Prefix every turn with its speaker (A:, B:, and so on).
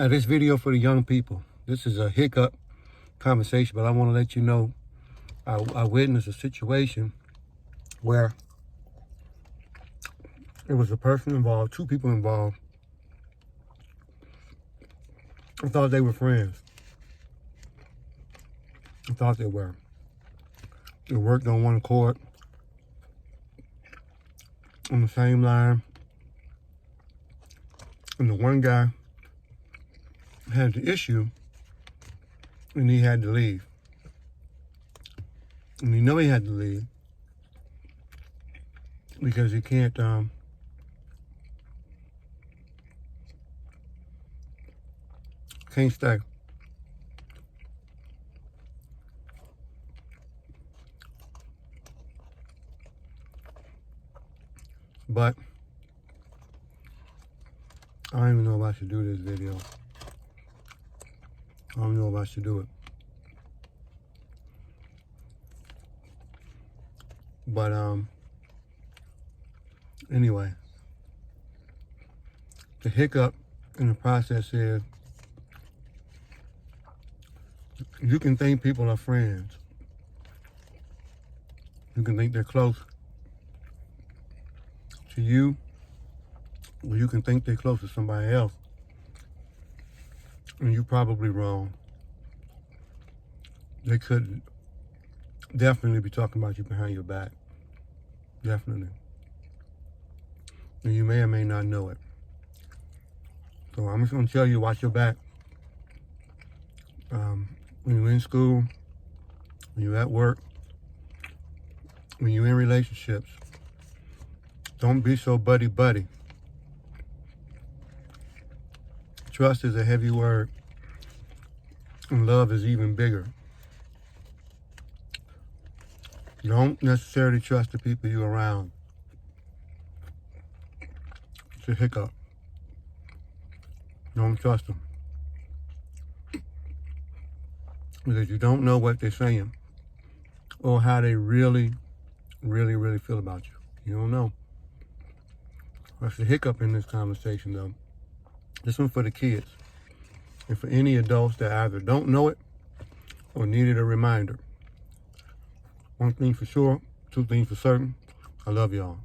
A: This video for the young people. This is a hiccup conversation, but I want to let you know I witnessed a situation where it was a person involved, two people involved. I thought they were friends. I thought they were. They worked on one accord, on the same line. And the one guy had the issue and he had to leave. And you know he had to leave because he can't stay. But I don't even know if I should do this video. I don't know if I should do it. But anyway, the hiccup in the process is you can think people are friends. You can think they're close to you, or you can think they're close to somebody else. And you're probably wrong. They could definitely be talking about you behind your back. Definitely. And you may or may not know it. So I'm just going to tell you, watch your back. When you're in school, when you're at work, when you're in relationships, don't be so buddy-buddy. Trust is a heavy word, and love is even bigger. Don't necessarily trust the people you're around. It's a hiccup. Don't trust them. Because you don't know what they're saying or how they really feel about you. You don't know. That's the hiccup in this conversation, though. This one for the kids and for any adults that either don't know it or needed a reminder. One thing for sure, two things for certain. I love y'all.